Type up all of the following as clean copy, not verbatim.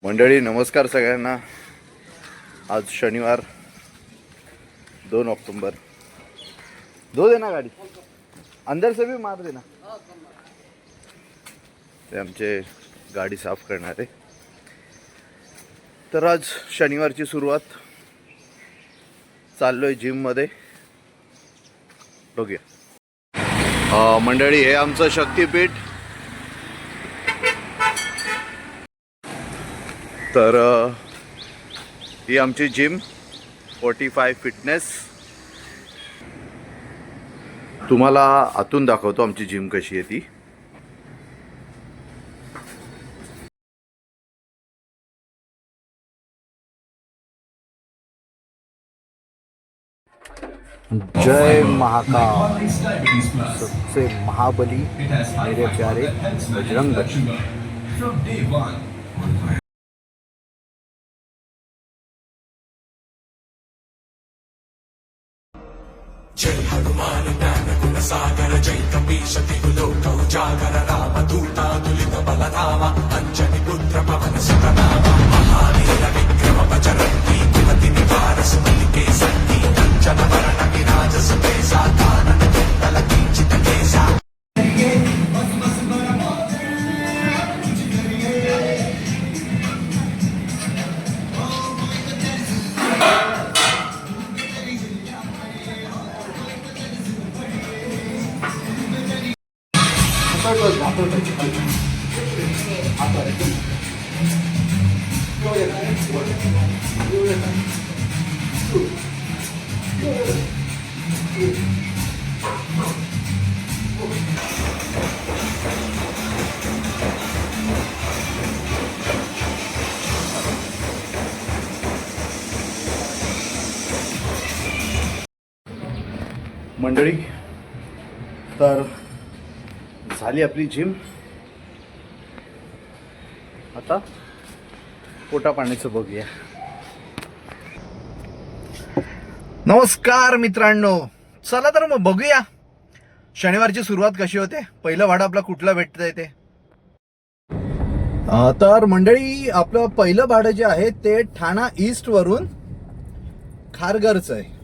मंडळी नमस्कार सगळ्यांना. आज शनिवार 2 ऑक्टोबर. दो देना गाड़ी अंदर से भी मार देना. ते आमचे गाडी साफ करणारे. तर आज शनिवारची सुरुवात. चाललोय जिम मध्ये. बघूया. मंडळी हे आमचं शक्तिपीठ. तर ही आमची जिम 45 फिटनेस. तुम्हाला आतून दाखवतो आमची जिम कशी आहे ती. जय महाकाल. सबसे महाबली मेरे प्यारे बजरंग बली. जय हनुमान ज्ञान गुण सागर जय कपीश तिहु लोक उजागर रामदूता तुलित बलधामा अंजनी पुत्र पवन सुत नामा महावीर विक्रम बजरंगी कुमति निवार सुमति के संगी कंचन वरण विराज सुबेसा कानन कुंडल किंचित केसा. मंडळी तर झाली आपली जिम. आता पोटा पाण्याचं बघूया. नमस्कार मित्रांनो. चला तर मग बघूया शनिवारची सुरुवात कशी होते. पहिलं भाडं आपलं कुठलं भेटतंय ते. तर मंडळी आपलं पहिलं भाडं जे आहे ते ठाणा ईस्ट वरून खारघरचं आहे.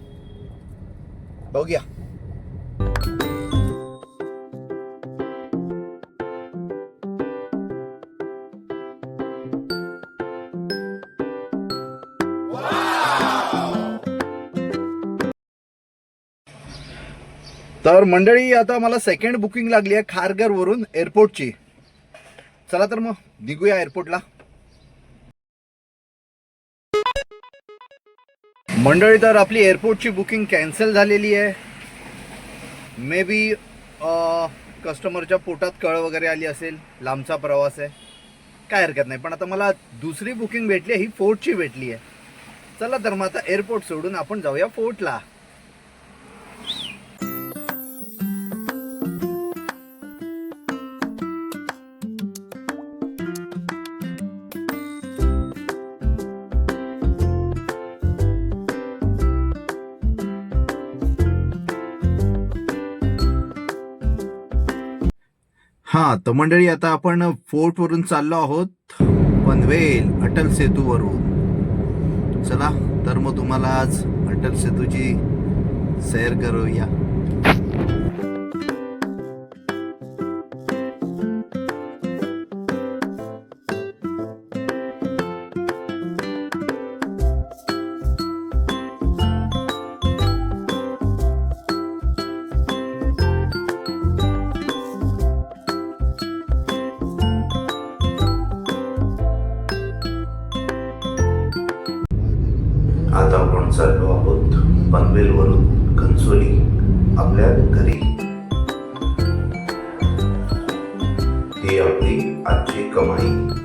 बघूया. तर मंडळी आता मला सेकंड बुकिंग लागली आहे खारघर वरून एअरपोर्टची. चला तर मग निघूया एअरपोर्टला. मंडळी तर आपली एअरपोर्टची बुकिंग कॅन्सल झालेली आहे. मे बी कस्टमरच्या पोटात कळ वगैरे आली असेल. लांबचा प्रवास आहे, काय हरकत नाही. पण आता मला दुसरी बुकिंग भेटली आहे, ही फोर्टची भेटली आहे. चला तर मग आता एअरपोर्ट सोडून आपण जाऊया फोर्टला. हा तर मंडळी आता आपण फोर्ट वरून चाललो आहोत पनवेल अटल सेतू वरून. चला तर मग तुम्हाला आज अटल सेतूची सैर करूया. आता आपण चाललो आहोत पनवेल वरून घनसोली आपल्या घरी. ही आपली आजची कमाई.